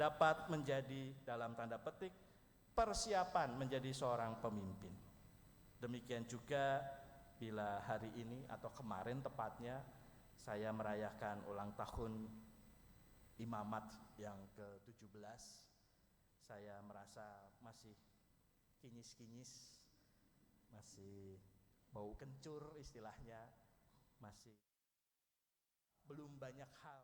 dapat menjadi dalam tanda petik persiapan menjadi seorang pemimpin. Demikian juga bila hari ini atau kemarin tepatnya saya merayakan ulang tahun imamat yang ke-17, saya merasa masih kinyis-kinyis, masih bau kencur istilahnya, masih belum banyak hal.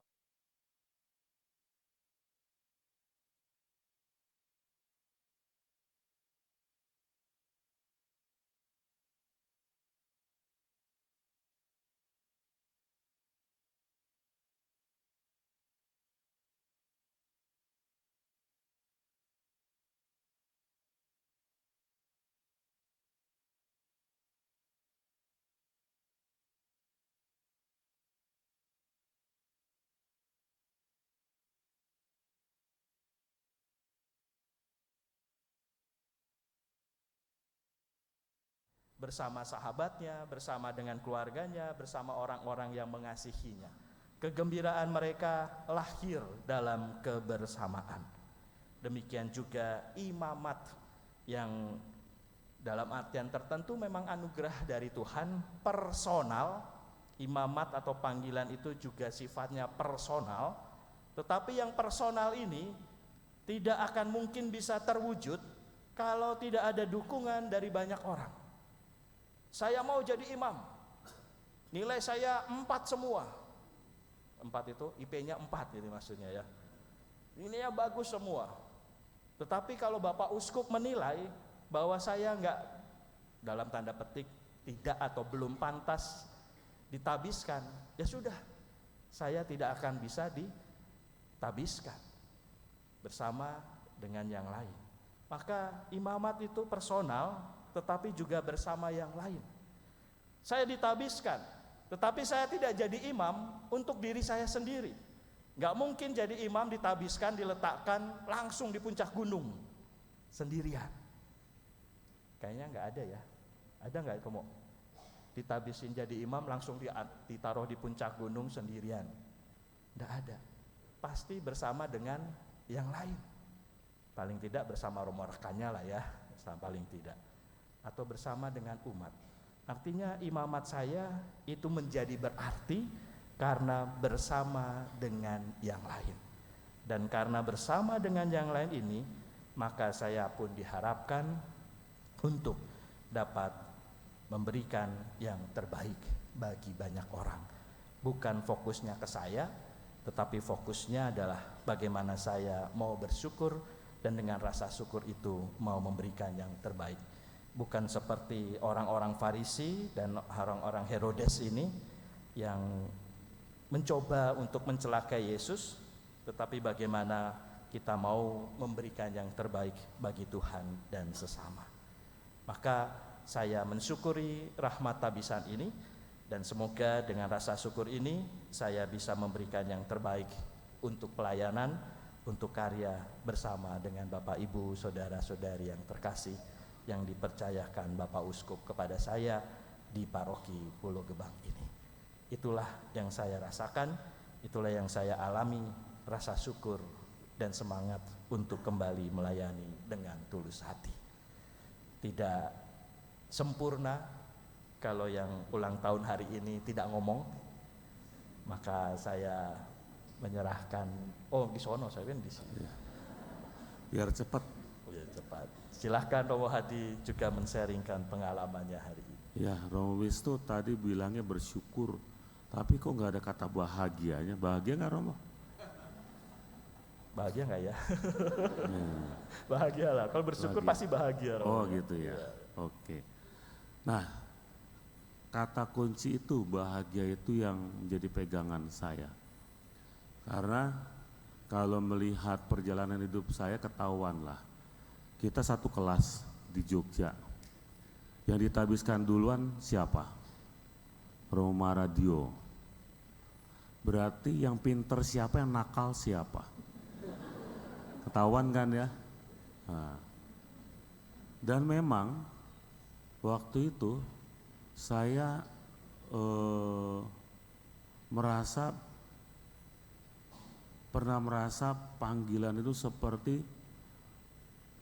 Bersama sahabatnya, bersama dengan keluarganya, bersama orang-orang yang mengasihinya. Kegembiraan mereka lahir dalam kebersamaan. Demikian juga imamat yang dalam artian tertentu memang anugerah dari Tuhan, personal. Imamat atau panggilan itu juga sifatnya personal. Tetapi yang personal ini tidak akan mungkin bisa terwujud kalau tidak ada dukungan dari banyak orang. Saya mau jadi imam, nilai saya 4 semua. 4 itu IP-nya 4 gitu maksudnya ya. Ini ya bagus semua. Tetapi kalau Bapak Uskup menilai bahwa saya enggak, dalam tanda petik, tidak atau belum pantas ditabiskan, ya sudah, saya tidak akan bisa ditabiskan bersama dengan yang lain. Maka imamat itu personal, tetapi juga bersama yang lain. Saya ditabiskan, tetapi saya tidak jadi imam untuk diri saya sendiri. Gak mungkin jadi imam ditabiskan, diletakkan langsung di puncak gunung sendirian. Kayaknya gak ada ya. Ada gak kamu ditabisin jadi imam langsung ditaruh di puncak gunung sendirian? Gak ada. Pasti bersama dengan yang lain. Paling tidak bersama romo rekannya lah ya, paling tidak. Atau bersama dengan umat. Artinya imamat saya itu menjadi berarti karena bersama dengan yang lain. Dan karena bersama dengan yang lain ini, maka saya pun diharapkan untuk dapat memberikan yang terbaik bagi banyak orang. Bukan fokusnya ke saya, tetapi fokusnya adalah bagaimana saya mau bersyukur dan dengan rasa syukur itu mau memberikan yang terbaik. Bukan seperti orang-orang Farisi dan orang-orang Herodes ini yang mencoba untuk mencelakai Yesus, tetapi bagaimana kita mau memberikan yang terbaik bagi Tuhan dan sesama. Maka saya mensyukuri rahmat tabisan ini, dan semoga dengan rasa syukur ini saya bisa memberikan yang terbaik untuk pelayanan, untuk karya bersama dengan Bapak Ibu, saudara-saudari yang terkasih, yang dipercayakan Bapak Uskup kepada saya di paroki Pulau Gebang ini. Itulah yang saya rasakan, itulah yang saya alami, rasa syukur dan semangat untuk kembali melayani dengan tulus hati. Tidak sempurna kalau yang ulang tahun hari ini tidak ngomong, maka saya menyerahkan, di sono, saya kan di sini. Biar cepat. Ya, cepat. Silahkan Romo Hadi juga men-sharingkan pengalamannya hari ini. Ya, Romo Wisnu tadi bilangnya bersyukur, tapi kok nggak ada kata bahagianya? Bahagia nggak Romo? Bahagia nggak ya? Bahagia lah. Kalau bersyukur bahagia. pasti bahagia. Romo. Oh gitu ya. Oke. Nah, kata kunci itu bahagia itu yang menjadi pegangan saya. Karena kalau melihat perjalanan hidup saya ketahuan lah. Kita satu kelas di Jogja. Yang ditabiskan duluan siapa? Romo Radio. Berarti yang pinter siapa, yang nakal siapa? Ketahuan kan ya? Nah. Dan memang waktu itu saya merasa pernah merasa panggilan itu seperti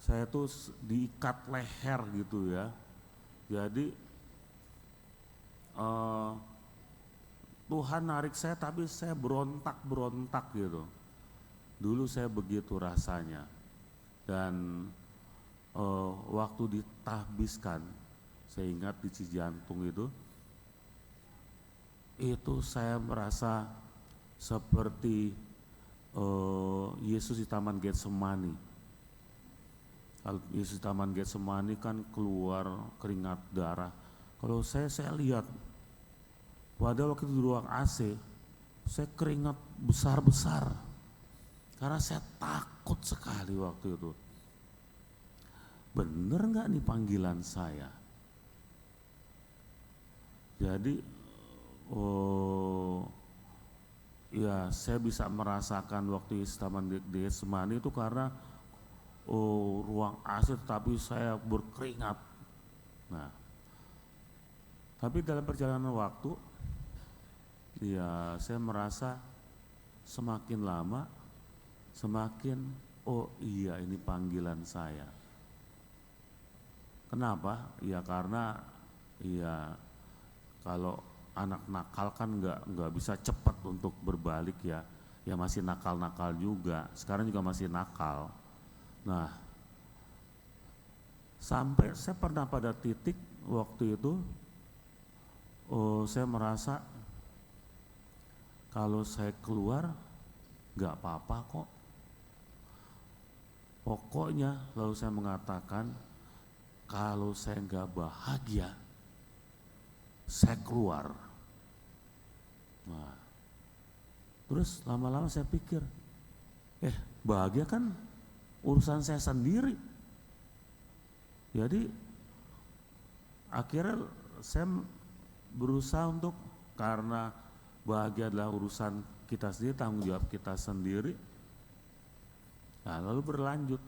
saya tuh diikat leher gitu ya. Jadi Tuhan narik saya tapi saya berontak gitu. Dulu saya begitu rasanya. Dan waktu ditahbiskan, saya ingat di Cijantung itu saya merasa seperti Yesus di Taman Getsemani. Kalau Yesus di Taman Getsemani kan keluar keringat darah. Kalau saya lihat, padahal waktu itu di ruang AC, saya keringat besar-besar. Karena saya takut sekali waktu itu. Bener nggak nih panggilan saya? Jadi, ya saya bisa merasakan waktu di Taman Getsemani itu karena ruang AC tapi saya berkeringat. Nah, tapi dalam perjalanan waktu, ya saya merasa semakin lama, semakin oh iya ini panggilan saya. Kenapa? Ya karena ya kalau anak nakal kan nggak bisa cepat untuk berbalik ya masih nakal juga. Sekarang juga masih nakal. Nah, sampai saya pernah pada titik waktu itu, saya merasa kalau saya keluar nggak apa-apa kok. Pokoknya lalu saya mengatakan kalau saya nggak bahagia, saya keluar. Nah, terus lama-lama saya pikir, bahagia kan urusan saya sendiri. Jadi akhirnya saya berusaha untuk, karena bahagia adalah urusan kita sendiri, tanggung jawab kita sendiri. Nah, lalu berlanjut.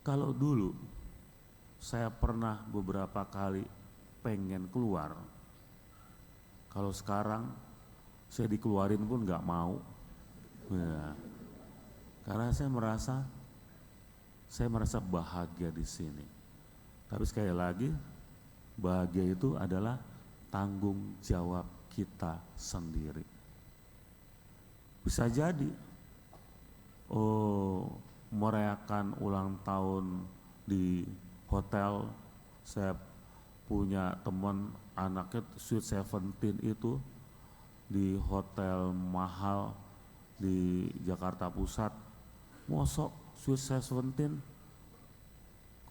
Kalau dulu saya pernah beberapa kali pengen keluar, kalau sekarang saya dikeluarin pun nggak mau. Ya. Karena saya merasa bahagia di sini. Tapi sekali lagi, bahagia itu adalah tanggung jawab kita sendiri. Bisa jadi, merayakan ulang tahun di hotel, saya punya teman anaknya Sweet 17 itu di hotel mahal di Jakarta Pusat. Mosok Sweet 17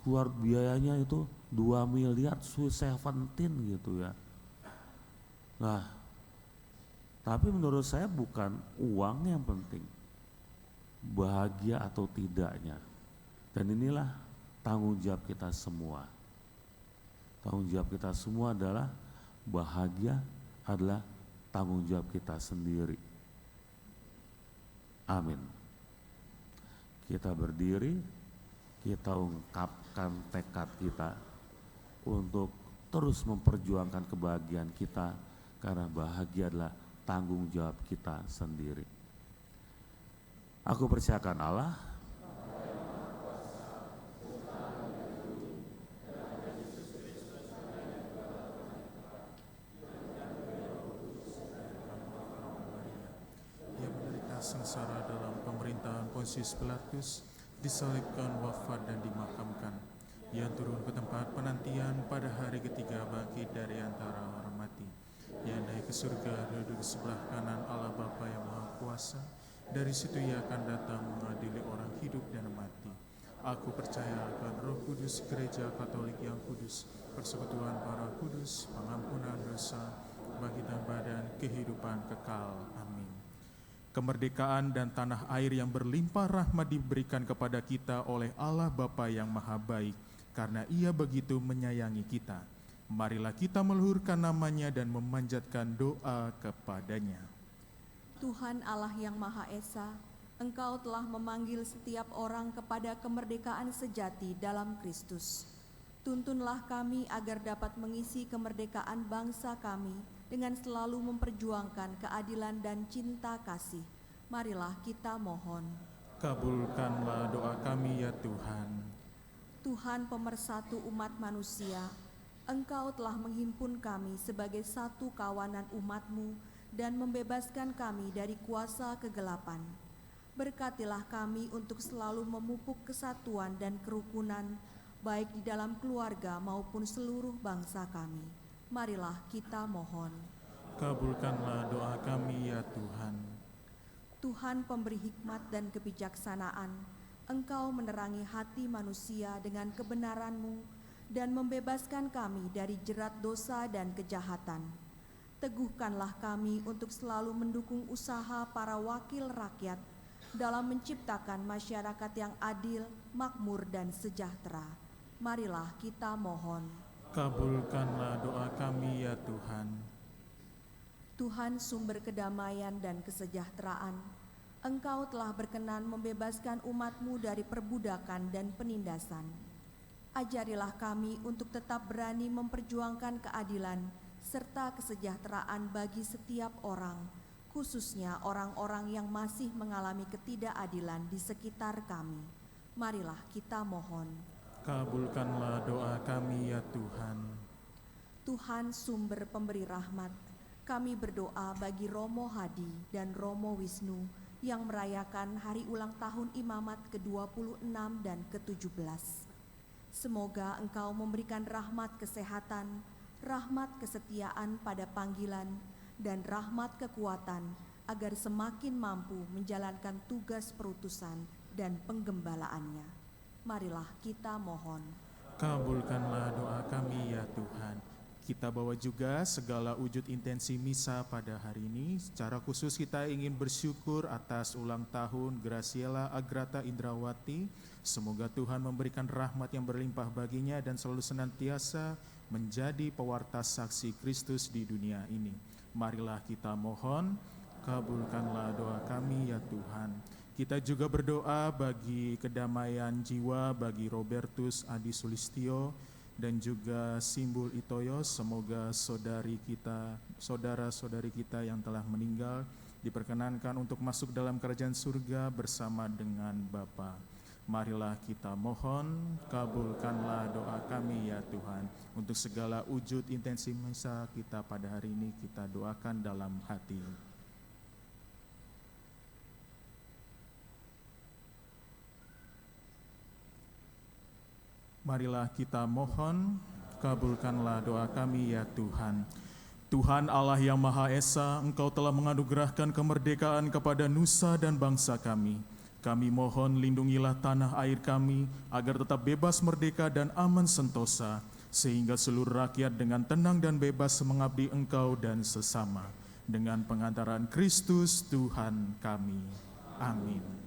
keluar biayanya itu 2 miliar Sweet 17 gitu ya. Nah, tapi menurut saya bukan uang yang penting, bahagia atau tidaknya. Dan inilah tanggung jawab kita semua. Tanggung jawab kita semua adalah bahagia adalah tanggung jawab kita sendiri. Amin. Kita berdiri, kita ungkapkan tekad kita untuk terus memperjuangkan kebahagiaan kita, karena bahagia adalah tanggung jawab kita sendiri. Aku percayakan Allah, sengsara dalam pemerintahan Pontius Pilatus, disalibkan, wafat dan dimakamkan. Ia turun ke tempat penantian pada hari ketiga bangkit dari antara orang mati. Ia naik ke surga, duduk di sebelah kanan Allah Bapa yang Maha Kuasa. Dari situ ia akan datang mengadili orang hidup dan mati. Aku percaya akan Roh Kudus, Gereja Katolik yang kudus, persekutuan para kudus, pengampunan dosa, kebangkitan badan, kehidupan kekal. Amin. Kemerdekaan dan tanah air yang berlimpah rahmat diberikan kepada kita oleh Allah Bapa yang Maha Baik, karena Ia begitu menyayangi kita. Marilah kita meluhurkan namanya dan memanjatkan doa kepadanya. Tuhan Allah yang Maha Esa, Engkau telah memanggil setiap orang kepada kemerdekaan sejati dalam Kristus. Tuntunlah kami agar dapat mengisi kemerdekaan bangsa kami dengan selalu memperjuangkan keadilan dan cinta kasih, Marilah kita mohon. Kabulkanlah doa kami ya Tuhan. Tuhan pemersatu umat manusia, Engkau telah menghimpun kami sebagai satu kawanan umat-Mu dan membebaskan kami dari kuasa kegelapan. Berkatilah kami untuk selalu memupuk kesatuan dan kerukunan, baik di dalam keluarga maupun seluruh bangsa kami. Marilah kita mohon. Kabulkanlah doa kami ya Tuhan. Tuhan pemberi hikmat dan kebijaksanaan, Engkau menerangi hati manusia dengan kebenaran-Mu dan membebaskan kami dari jerat dosa dan kejahatan. Teguhkanlah kami untuk selalu mendukung usaha para wakil rakyat dalam menciptakan masyarakat yang adil, makmur, dan sejahtera. Marilah kita mohon. Kabulkanlah doa kami ya Tuhan. Tuhan sumber kedamaian dan kesejahteraan, Engkau telah berkenan membebaskan umat-Mu dari perbudakan dan penindasan. Ajarilah kami untuk tetap berani memperjuangkan keadilan serta kesejahteraan bagi setiap orang, khususnya orang-orang yang masih mengalami ketidakadilan di sekitar kami. Marilah kita mohon. Kabulkanlah doa kami ya Tuhan. Tuhan sumber pemberi rahmat, kami berdoa bagi Romo Hadi dan Romo Wisnu yang merayakan hari ulang tahun imamat ke-26 dan ke-17. Semoga Engkau memberikan rahmat kesehatan, rahmat kesetiaan pada panggilan, dan rahmat kekuatan agar semakin mampu menjalankan tugas perutusan dan penggembalaannya. Marilah kita mohon. Kabulkanlah doa kami ya Tuhan. Kita bawa juga segala wujud intensi misa pada hari ini. Secara khusus kita ingin bersyukur atas ulang tahun Graciela Agrata Indrawati. Semoga Tuhan memberikan rahmat yang berlimpah baginya dan selalu senantiasa menjadi pewarta saksi Kristus di dunia ini. Marilah kita mohon, kabulkanlah doa kami ya Tuhan. Kita juga berdoa bagi kedamaian jiwa bagi Robertus Adi Sulistyo dan juga Simbul Itoyo. Semoga saudara-saudari kita yang telah meninggal diperkenankan untuk masuk dalam kerajaan surga bersama dengan Bapa. Marilah kita mohon, kabulkanlah doa kami ya Tuhan. Untuk segala wujud intensi misa kita pada hari ini kita doakan dalam hati. Marilah kita mohon, kabulkanlah doa kami ya Tuhan. Tuhan Allah yang Maha Esa, Engkau telah menganugerahkan kemerdekaan kepada nusa dan bangsa kami. Kami mohon lindungilah tanah air kami agar tetap bebas merdeka dan aman sentosa, sehingga seluruh rakyat dengan tenang dan bebas mengabdi Engkau dan sesama. Dengan pengantaran Kristus Tuhan kami. Amin.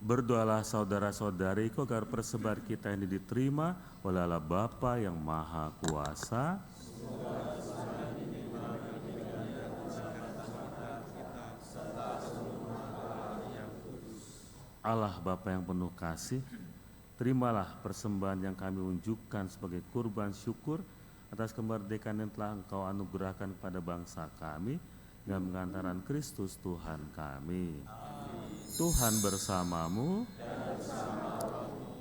Berdoalah saudara-saudariku agar persebar kita ini diterima oleh Allah Bapa yang Maha Kuasa. Allah Bapa yang penuh kasih, terimalah persembahan yang kami unjukkan sebagai kurban syukur atas kemerdekaan yang telah Engkau anugerahkan kepada bangsa kami dengan pengantaran Kristus Tuhan kami. Tuhan bersamamu.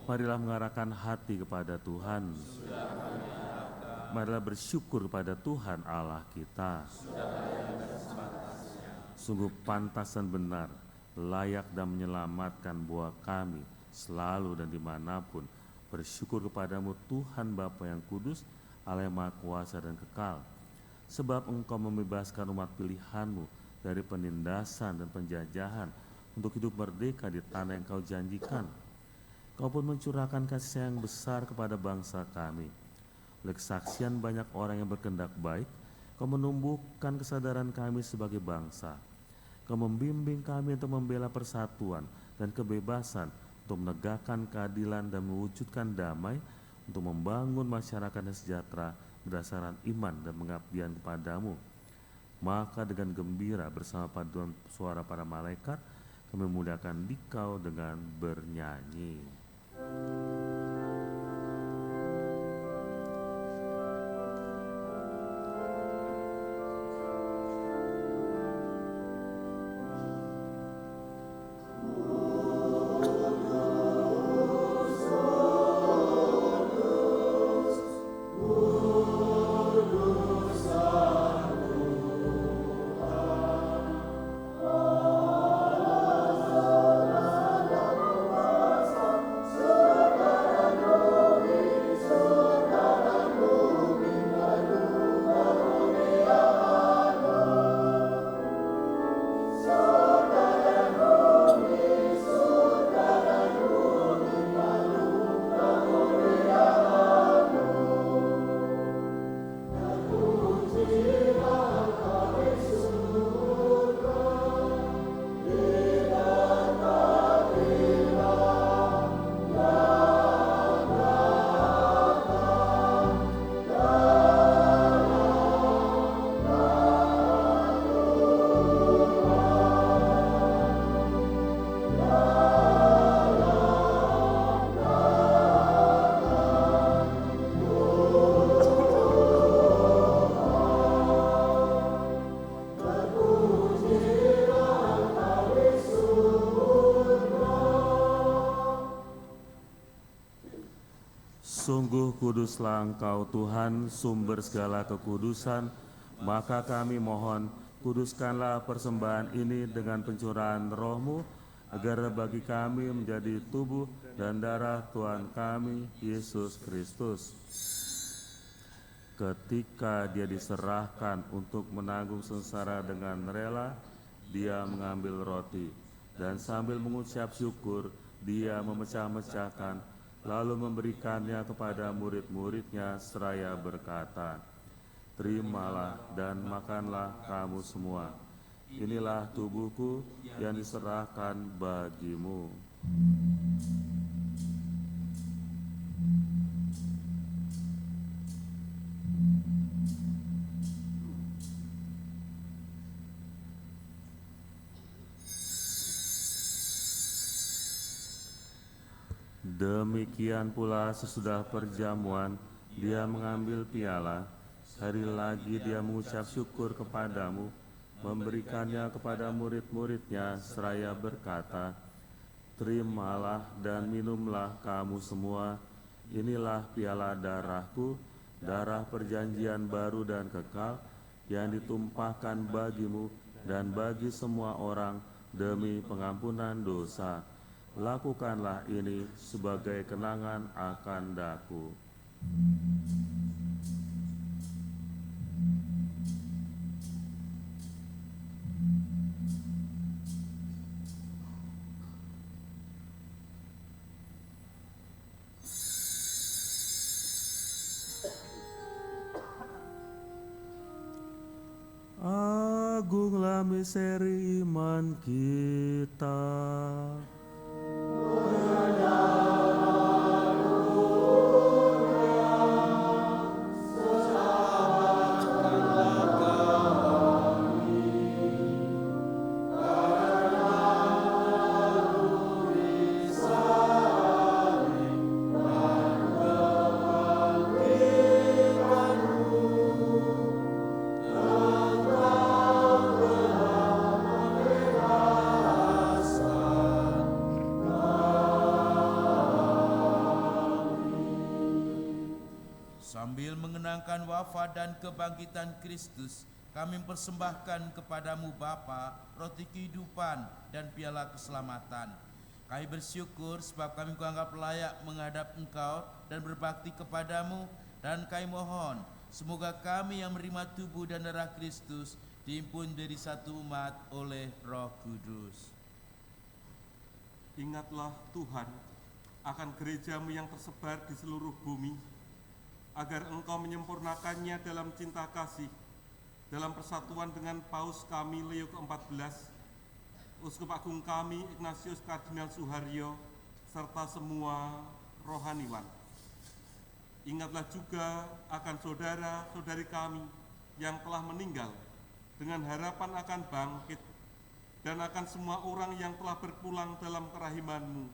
Marilah mengarahkan hati kepada Tuhan. Marilah bersyukur kepada Tuhan Allah kita. Sungguh pantas dan benar, layak dan menyelamatkan bahwa kami selalu dan dimanapun bersyukur kepadamu Tuhan Bapa yang kudus, Allah yang Maha Kuasa dan kekal. Sebab Engkau membebaskan umat pilihan-Mu dari penindasan dan penjajahan untuk hidup merdeka di tanah yang Kau janjikan. Kau pun mencurahkan kasih sayang besar kepada bangsa kami. Oleh kesaksian banyak orang yang berkehendak baik, Kau menumbuhkan kesadaran kami sebagai bangsa. Kau membimbing kami untuk membela persatuan dan kebebasan, untuk menegakkan keadilan dan mewujudkan damai, untuk membangun masyarakat yang sejahtera berdasarkan iman dan pengabdian kepadamu. Maka dengan gembira bersama paduan suara para malaikat, kami memuliakan Dikau dengan bernyanyi. Surga Sungguh kuduslah Engkau Tuhan, sumber segala kekudusan, maka kami mohon, kuduskanlah persembahan ini dengan pencurahan Roh-Mu, agar bagi kami menjadi tubuh dan darah Tuhan kami, Yesus Kristus. Ketika dia diserahkan untuk menanggung sengsara dengan rela, dia mengambil roti, dan sambil mengucap syukur, dia memecah-mecahkan, lalu memberikannya kepada murid-muridnya seraya berkata, "Terimalah dan makanlah kamu semua. Inilah tubuhku yang diserahkan bagimu." Demikian pula sesudah perjamuan, dia mengambil piala. Sekali lagi dia mengucap syukur kepadamu, memberikannya kepada murid-muridnya seraya berkata, "Terimalah dan minumlah kamu semua. Inilah piala darahku, darah perjanjian baru dan kekal, yang ditumpahkan bagimu dan bagi semua orang demi pengampunan dosa. Lakukanlah ini sebagai kenangan akan daku." Agunglah misteri iman kita. Sambil mengenangkan wafat dan kebangkitan Kristus, kami mempersembahkan kepadamu Bapa, roti kehidupan dan piala keselamatan. Kami bersyukur sebab kami kuanggap layak menghadap Engkau dan berbakti kepadamu, dan kami mohon semoga kami yang menerima tubuh dan darah Kristus dihimpun menjadi satu umat oleh Roh Kudus. Ingatlah Tuhan akan gerejamu yang tersebar di seluruh bumi, agar Engkau menyempurnakannya dalam cinta kasih, dalam persatuan dengan Paus kami Leo ke-14, Uskup Agung kami Ignatius Kardinal Suharyo, serta semua rohaniwan. Ingatlah juga akan saudara-saudari kami yang telah meninggal, dengan harapan akan bangkit, dan akan semua orang yang telah berpulang dalam kerahiman-Mu,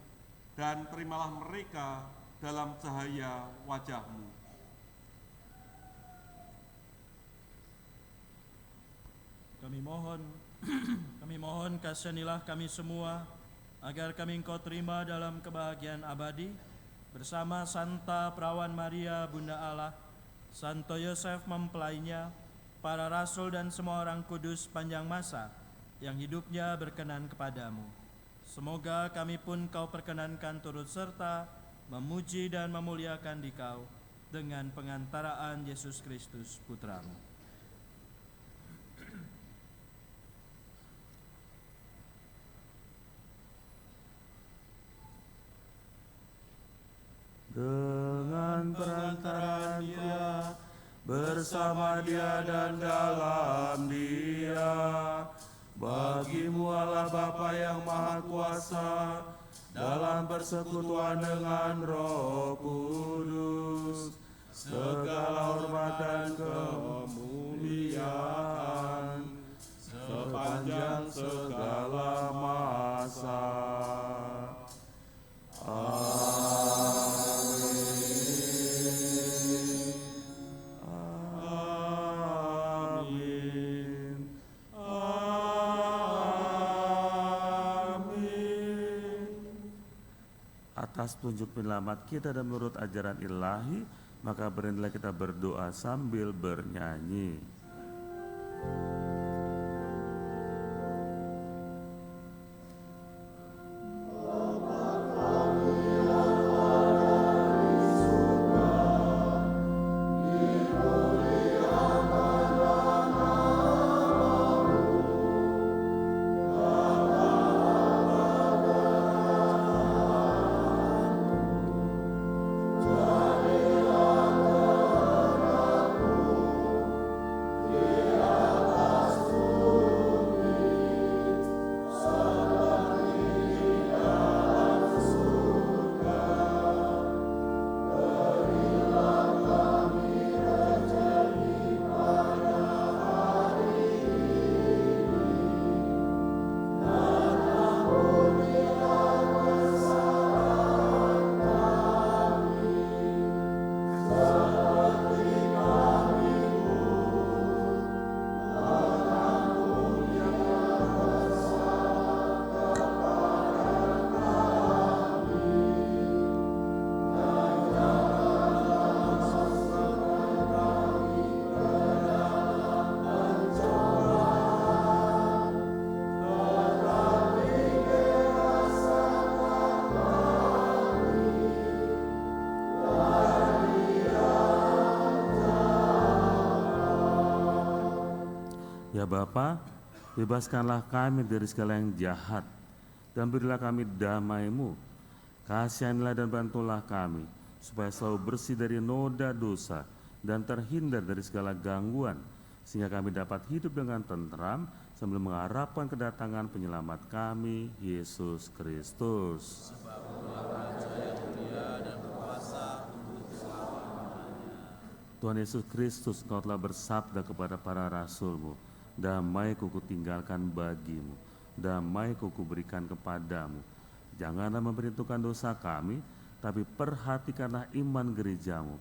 dan terimalah mereka dalam cahaya wajah-Mu. Kami mohon kasihanilah kami semua, agar kami Engkau terima dalam kebahagiaan abadi, bersama Santa Perawan Maria Bunda Allah, Santo Yosef mempelainya, para rasul dan semua orang kudus panjang masa, yang hidupnya berkenan kepadamu. Semoga kami pun Kau perkenankan turut serta, memuji dan memuliakan Dikau, dengan pengantaraan Yesus Kristus Putramu. Dengan perantaraan Dia, bersama Dia dan dalam Dia, bagimu Allah Bapa yang Maha Kuasa, dalam persekutuan dengan Roh Kudus, segala hormat dan kemuliaan sepanjang segala masa. atas tunjuk penyelamat kita dan menurut ajaran ilahi, maka berilah kita berdoa sambil bernyanyi. Ya Bapa, bebaskanlah kami dari segala yang jahat, dan berilah kami damai-Mu. Kasihanilah dan bantulah kami, supaya selalu bersih dari noda dosa, dan terhindar dari segala gangguan, sehingga kami dapat hidup dengan tentram, sambil mengharapkan kedatangan penyelamat kami, Yesus Kristus. Tuhan Yesus Kristus, Engkau telah bersabda kepada para rasul-Mu, damai-Ku kutinggalkan bagimu, damai-Ku kuberikan kepadamu. Janganlah memperhitungkan dosa kami, tapi perhatikanlah iman gereja-Mu.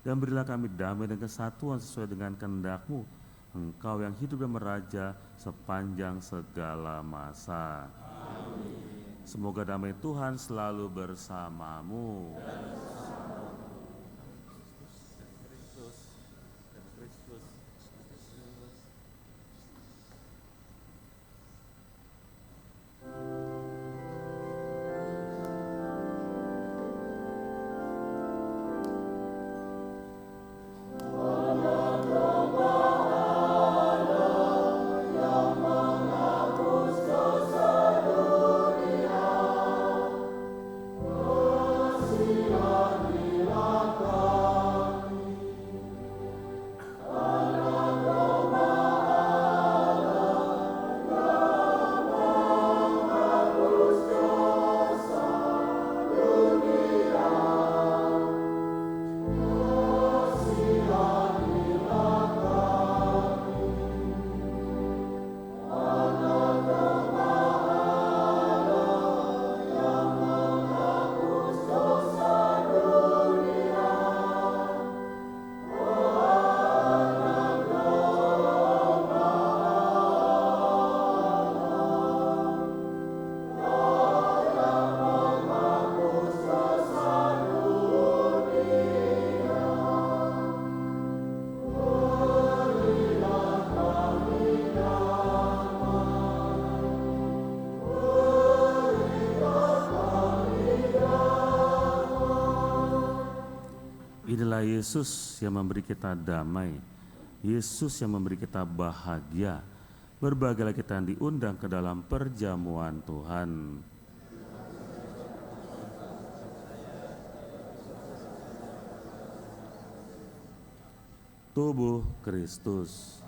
Dan berilah kami damai dan kesatuan sesuai dengan kehendak-Mu, Engkau yang hidup dan meraja sepanjang segala masa. Amin. Semoga damai Tuhan selalu bersamamu. Inilah Yesus yang memberi kita damai, Yesus yang memberi kita bahagia. Berbahagialah kita yang diundang ke dalam perjamuan Tuhan. Tubuh Kristus.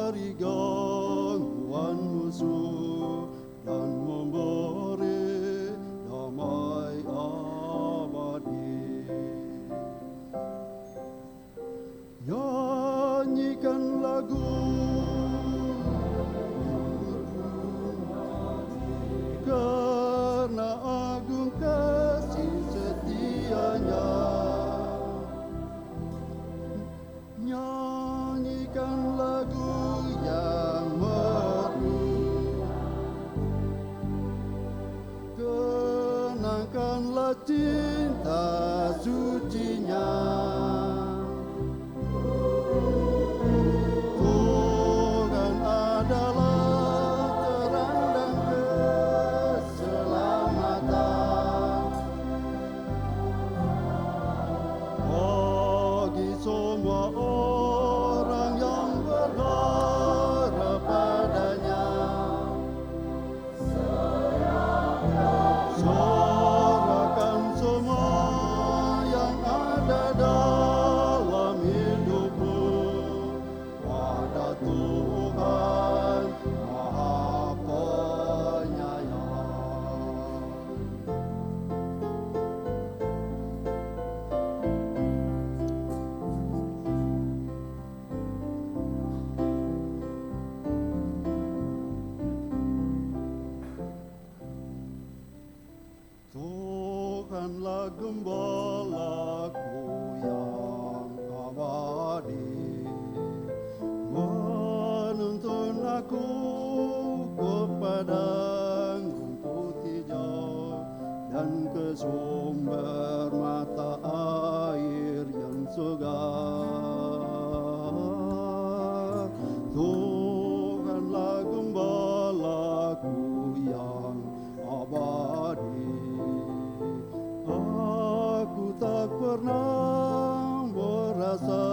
dari gangguan musuh dan memberi damai abadi. Nyanyikan lagu karena agung kasih setianya. Nyanyikan lagu yang merdu, kenangkanlah cinta sucinya. Tuhan adalah terang dan keselamatan bagi semua orang yang berharap padanya. Serahkan semua yang ada dalam hidupmu pada Tuhan Maha Penyayang. Tuhanlah gembalaku yang abadi, menuntun aku kepada rumput hijau dan ke sumber mata air yang segar. Tuhanlah gembalaku yang abadi, aku tak pernah merasa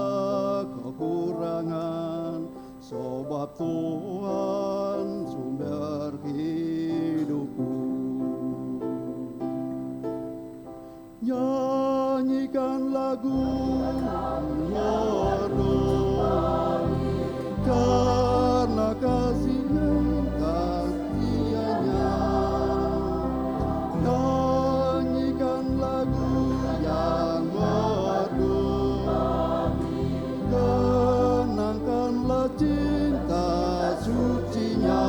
kekurangan, sebab Tuhan sumber hidupku. Nyanyikan lagu merdu karena kasih yang tak tianya. Nyanyikan lagu yang merdu, kenangkanlah cinta sucinya.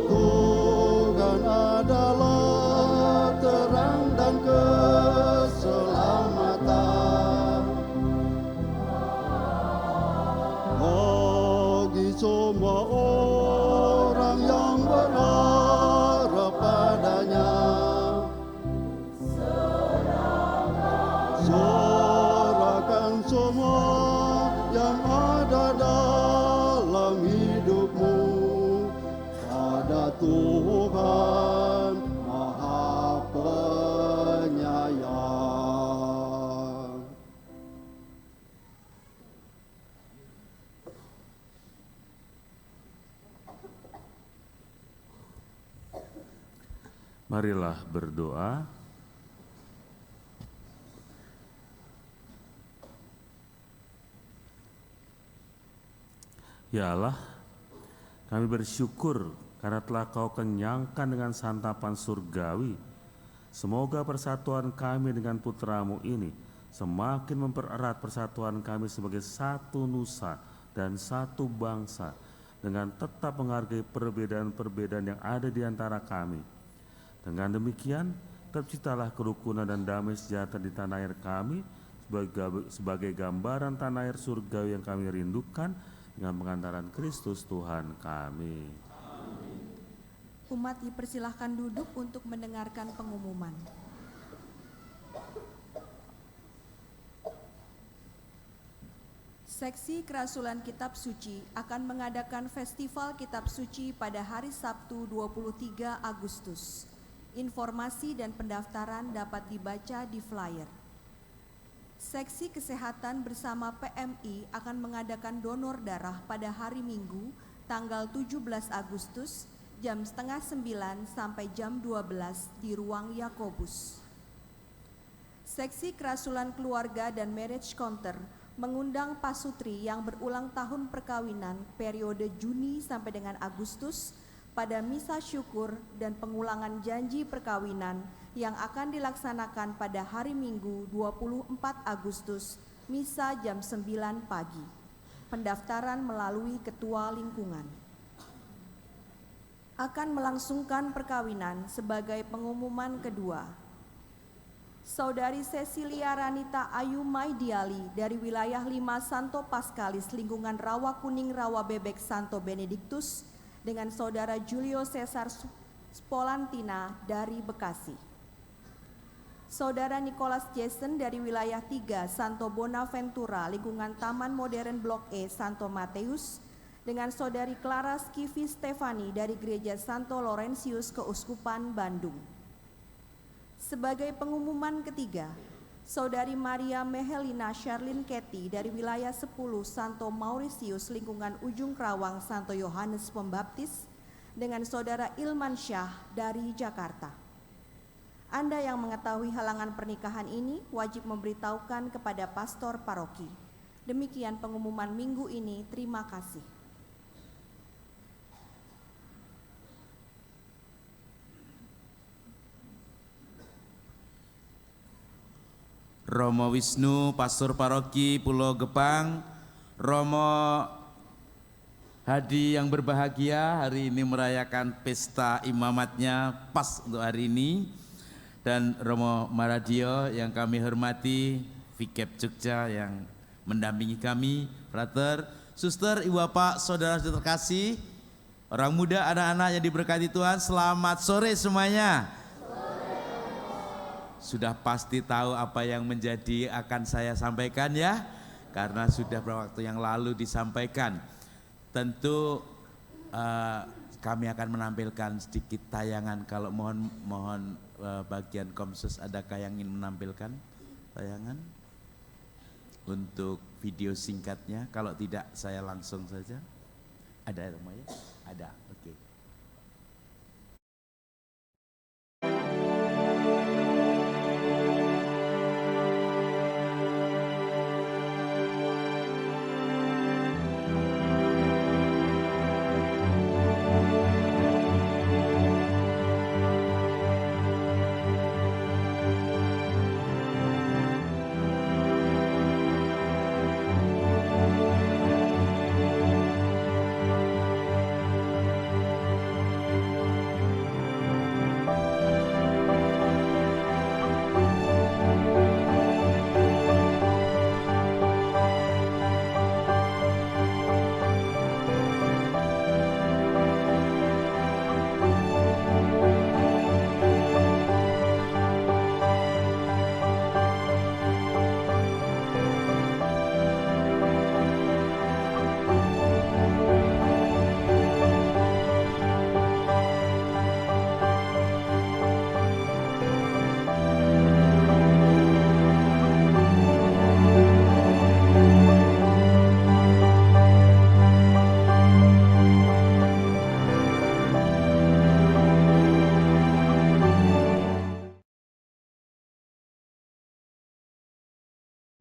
Tuhan adalah terang dan keselamatan bagi semua orang yang berharap padanya. Serahkan semua yang ada dalam hidupmu pada Tuhan Maha Penyayang. Marilah berdoa. Ya Allah, kami bersyukur karena telah Kau kenyangkan dengan santapan surgawi. Semoga persatuan kami dengan putra-Mu ini semakin mempererat persatuan kami sebagai satu nusa dan satu bangsa, dengan tetap menghargai perbedaan-perbedaan yang ada di antara kami. Dengan demikian, terciptalah kerukunan dan damai sejahtera di tanah air kami sebagai gambaran tanah air surgawi yang kami rindukan, dengan pengantaran Kristus Tuhan kami. Umat dipersilahkan duduk untuk mendengarkan pengumuman. Seksi Kerasulan Kitab Suci akan mengadakan Festival Kitab Suci pada hari Sabtu 23 Agustus. Informasi dan pendaftaran dapat dibaca di flyer. Seksi Kesehatan bersama PMI akan mengadakan donor darah pada hari Minggu, tanggal 17 Agustus, jam 8:30 sampai jam 12 di Ruang Yakobus. Seksi Kerasulan Keluarga dan Marriage Counter mengundang pasutri yang berulang tahun perkawinan periode Juni sampai dengan Agustus pada misa syukur dan pengulangan janji perkawinan yang akan dilaksanakan pada hari Minggu 24 Agustus, misa jam 9 pagi. Pendaftaran melalui Ketua Lingkungan. Akan melangsungkan perkawinan sebagai pengumuman kedua. Saudari Cecilia Ranita Ayu Maidiali dari wilayah 5 Santo Paskalis lingkungan Rawa Kuning Rawa Bebek Santo Benediktus dengan Saudara Julio Cesar Spolantina dari Bekasi. Saudara Nicholas Jason dari wilayah 3 Santo Bonaventura lingkungan Taman Modern Blok E Santo Mateus dengan Saudari Clara Skivi Stefani dari Gereja Santo Laurentius Keuskupan Bandung. Sebagai pengumuman ketiga, Saudari Maria Mehelina Sharlin Ketty dari wilayah 10 Santo Mauritius lingkungan Ujung Kerawang Santo Yohanes Pembaptis dengan Saudara Ilman Syah dari Jakarta. Anda yang mengetahui halangan pernikahan ini wajib memberitahukan kepada pastor paroki. Demikian pengumuman minggu ini, terima kasih. Romo Wisnu, Pastor Paroki Pulau Gebang, Romo Hadi yang berbahagia hari ini merayakan pesta imamatnya pas untuk hari ini, dan Romo Maradio yang kami hormati, Vikep Jogja yang mendampingi kami, Frater, Suster, Ibu Bapak, Saudara-saudara terkasih, orang muda, anak-anak yang diberkati Tuhan, selamat sore semuanya. Sudah pasti tahu apa yang menjadi akan saya sampaikan ya, karena sudah beberapa waktu yang lalu disampaikan. Tentu kami akan menampilkan sedikit tayangan. Kalau mohon bagian Komsus, adakah yang ingin menampilkan tayangan untuk video singkatnya? Kalau tidak saya langsung saja. Ada Romo ya? Ada, oke.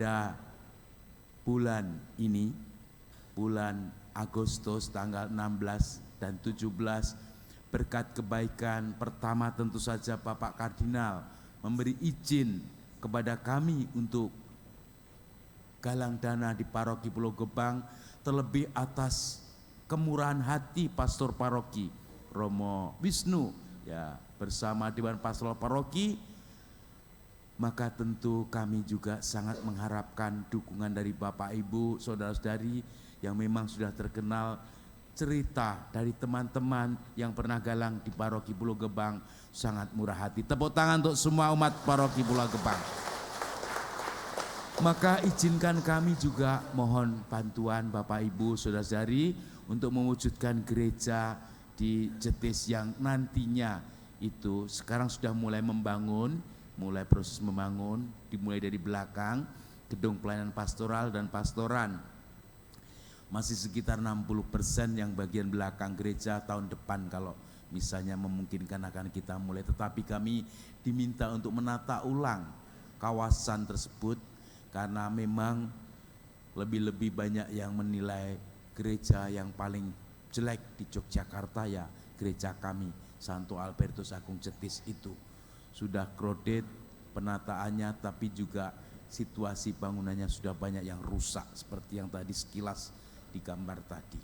Pada bulan ini, bulan Agustus tanggal 16 dan 17, berkat kebaikan pertama tentu saja Bapak Kardinal memberi izin kepada kami untuk galang dana di Paroki Pulau Gebang, terlebih atas kemurahan hati Pastor Paroki Romo Wisnu ya bersama Dewan Pastoral Paroki. Maka tentu kami juga sangat mengharapkan dukungan dari Bapak Ibu, saudara-saudari yang memang sudah terkenal cerita dari teman-teman yang pernah galang di Paroki Pulau Gebang, sangat murah hati. Tepuk tangan untuk semua umat Paroki Pulau Gebang. Maka izinkan kami juga mohon bantuan Bapak Ibu, saudara-saudari untuk mewujudkan gereja di Jetis yang nantinya itu sekarang sudah mulai membangun, mulai proses membangun, dimulai dari belakang, gedung pelayanan pastoral dan pastoran. Masih sekitar 60% yang bagian belakang gereja tahun depan kalau misalnya memungkinkan akan kita mulai. Tetapi kami diminta untuk menata ulang kawasan tersebut karena memang Lebih-lebih banyak yang menilai gereja yang paling jelek di Yogyakarta ya gereja kami, Santo Albertus Agung Jetis itu. Sudah crowded penataannya, tapi juga situasi bangunannya sudah banyak yang rusak seperti yang tadi sekilas digambar tadi.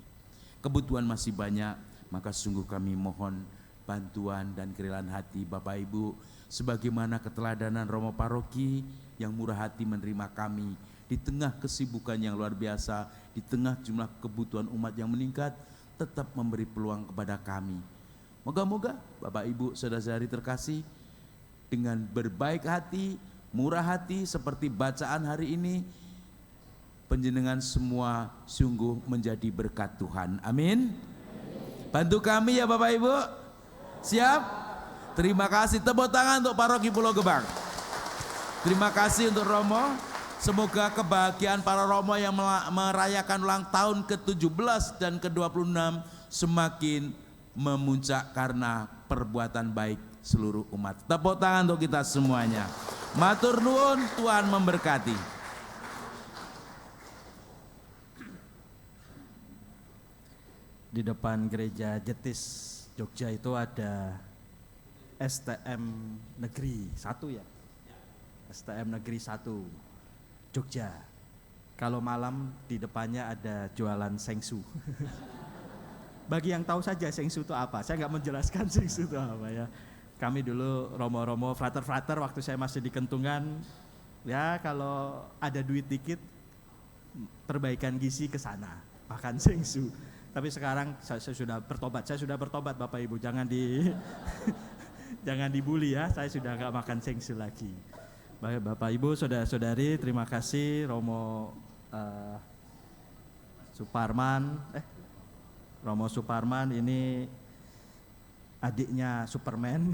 Kebutuhan masih banyak, maka sungguh kami mohon bantuan dan kerelaan hati Bapak Ibu, sebagaimana keteladanan Romo Paroki yang murah hati menerima kami di tengah kesibukan yang luar biasa, di tengah jumlah kebutuhan umat yang meningkat, tetap memberi peluang kepada kami. Moga-moga Bapak Ibu saudara-saudari terkasih, dengan berbaik hati, murah hati seperti bacaan hari ini, panjenengan semua sungguh menjadi berkat Tuhan. Amin. Bantu kami ya Bapak Ibu. Siap? Terima kasih. Tepuk tangan untuk Paroki Pulau Gebang. Terima kasih untuk Romo. Semoga kebahagiaan para Romo yang merayakan ulang tahun ke-17 dan ke-26 semakin memuncak karena perbuatan baik seluruh umat. Tepuk tangan untuk kita semuanya. Matur nuwun, Tuhan memberkati. Di depan gereja Jetis Jogja itu ada STM Negeri 1 ya? STM Negeri 1 Jogja. Kalau malam di depannya ada jualan sengsu. Bagi yang tahu saja sengsu itu apa, saya nggak menjelaskan sengsu itu apa ya. Kami dulu romo-romo frater-frater waktu saya masih di Kentungan, ya kalau ada duit dikit perbaikan gizi ke sana, makan sengsu. Tapi sekarang saya sudah bertobat Bapak Ibu, jangan jangan dibully ya, saya sudah nggak makan sengsu lagi. Baik Bapak Ibu, saudara-saudari, terima kasih Romo Suparman ini adiknya Superman.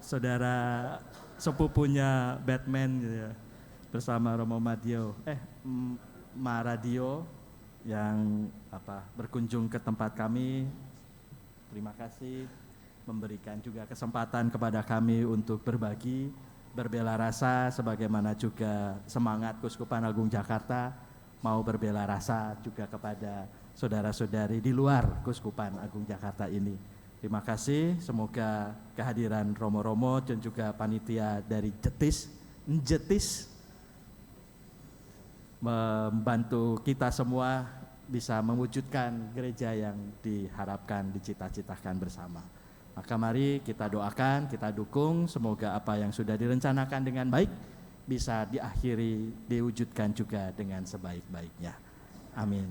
Saudara sepupunya Batman gitu ya, bersama Romo Maradio yang berkunjung ke tempat kami. Terima kasih memberikan juga kesempatan kepada kami untuk berbagi, berbela rasa, sebagaimana juga semangat Keuskupan Agung Jakarta mau berbela rasa juga kepada saudara-saudari di luar Keuskupan Agung Jakarta ini. Terima kasih, semoga kehadiran Romo-Romo dan juga panitia dari Jetis membantu kita semua bisa mewujudkan gereja yang diharapkan, dicita-citakan bersama. Maka mari kita doakan, kita dukung, semoga apa yang sudah direncanakan dengan baik bisa diakhiri, diwujudkan juga dengan sebaik-baiknya. Amin.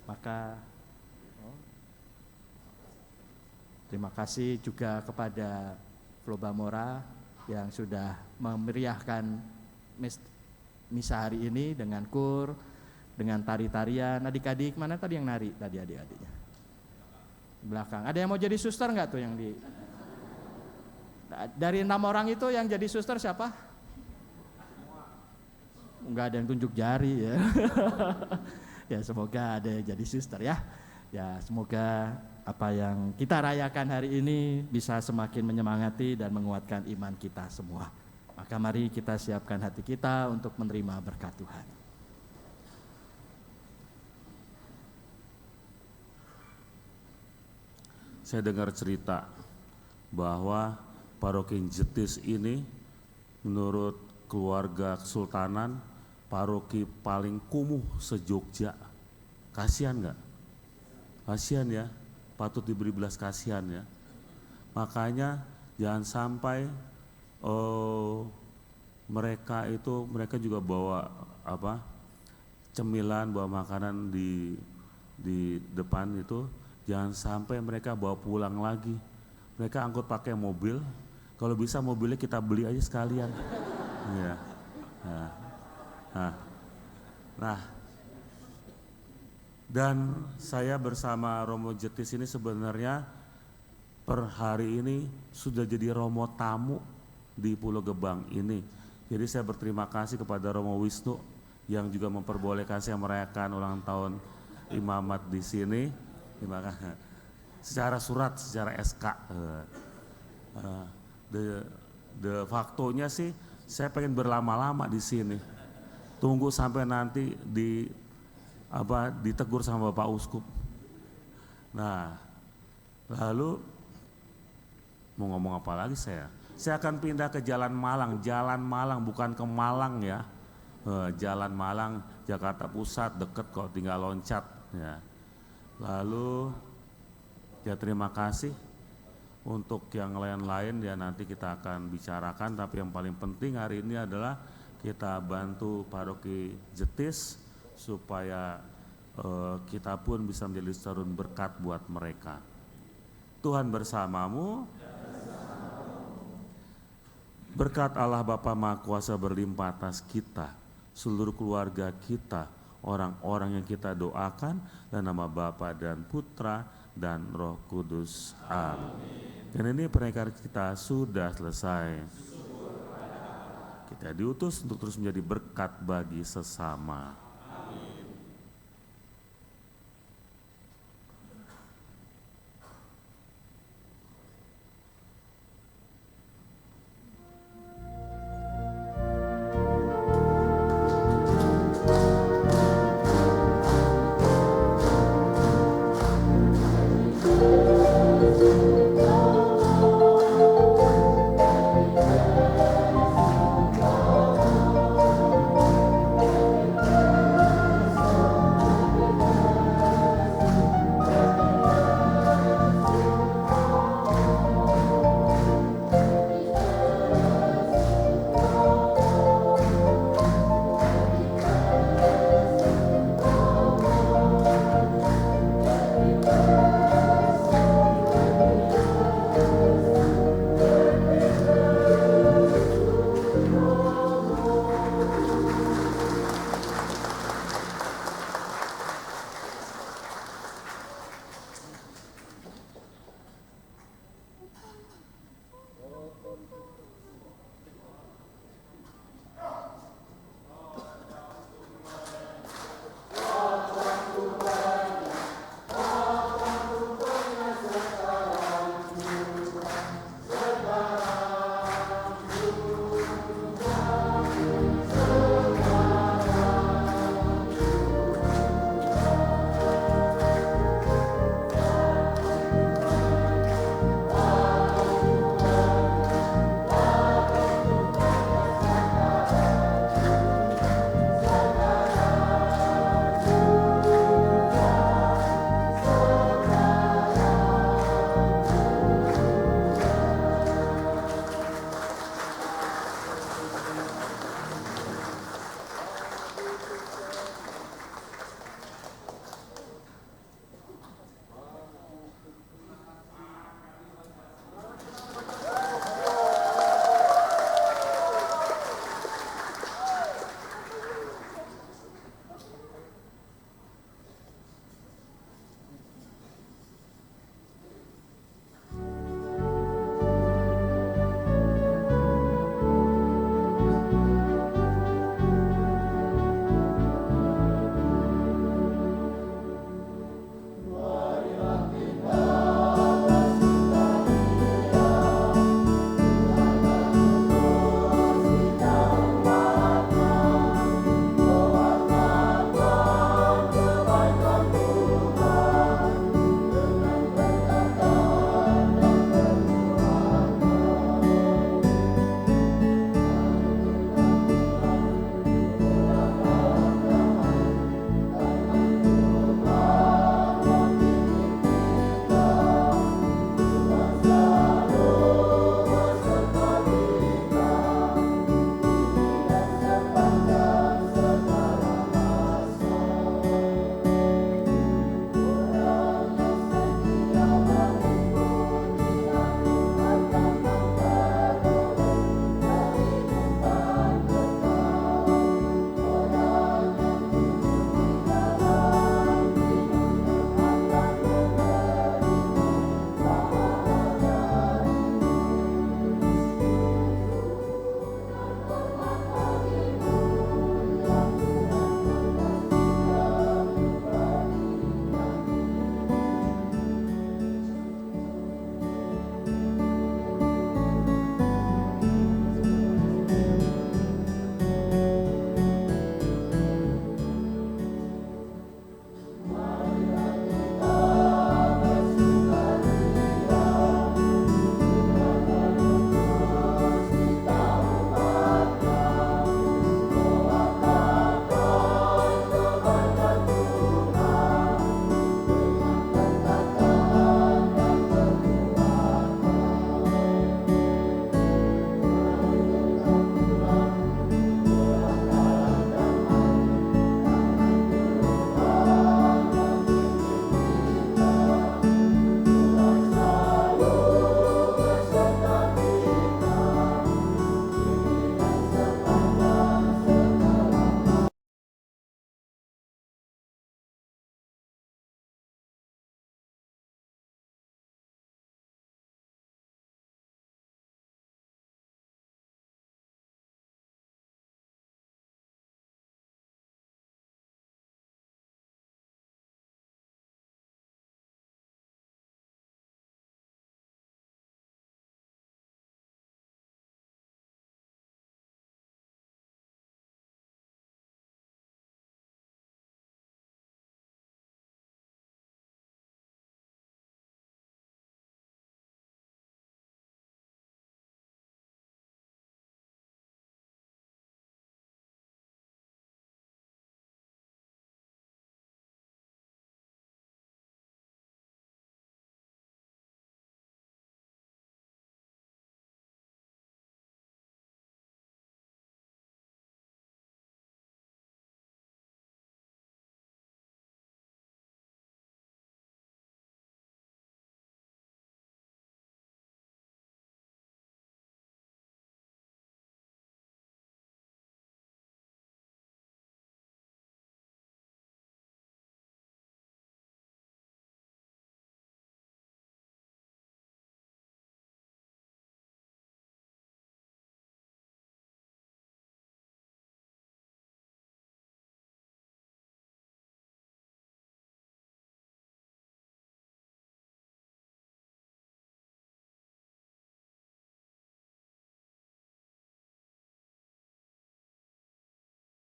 Maka terima kasih juga kepada Floba Mora yang sudah memeriahkan misa hari ini dengan kur, dengan tari-tarian. Adik-adik, mana tadi yang nari tadi adik-adiknya? Belakang. Ada yang mau jadi suster nggak tuh yang di? Dari 6 orang itu yang jadi suster siapa? Nggak ada yang tunjuk jari ya. Ya semoga ada yang jadi suster ya. Ya semoga apa yang kita rayakan hari ini bisa semakin menyemangati dan menguatkan iman kita semua. Maka mari kita siapkan hati kita untuk menerima berkat Tuhan. Saya dengar cerita bahwa Paroki Jetis ini menurut keluarga kesultanan paroki paling kumuh se-Jogja. Kasihan nggak? Kasihan ya, patut diberi belas kasihan ya. Makanya jangan sampai mereka juga bawa cemilan, bawa makanan di depan itu. Jangan sampai mereka bawa pulang lagi. Mereka angkut pakai mobil. Kalau bisa mobilnya kita beli aja sekalian. Ya. Nah, dan saya bersama Romo Jetis ini sebenarnya per hari ini sudah jadi Romo tamu di Pulau Gebang ini. Jadi saya berterima kasih kepada Romo Wisnu yang juga memperbolehkan saya merayakan ulang tahun imamat di sini. Terima kasih. Secara surat, secara SK. De facto-nya sih saya pengen berlama-lama di sini. Tunggu sampai nanti ditegur sama Bapak Uskup. Nah, lalu mau ngomong apa lagi saya? Saya akan pindah ke Jalan Malang bukan ke Malang ya. Jalan Malang, Jakarta Pusat, deket kok, tinggal loncat ya. Lalu ya terima kasih. Untuk yang lain-lain ya nanti kita akan bicarakan, tapi yang paling penting hari ini adalah kita bantu Paroki Jetis supaya kita pun bisa menjadi sarun berkat buat mereka. Tuhan bersamamu. Berkat Allah Bapa Maha Kuasa berlimpah atas kita, seluruh keluarga kita, orang-orang yang kita doakan, dan nama Bapa dan Putra dan Roh Kudus. Amin. Dan ini pernikahan kita sudah selesai. Kita diutus untuk terus menjadi berkat bagi sesama.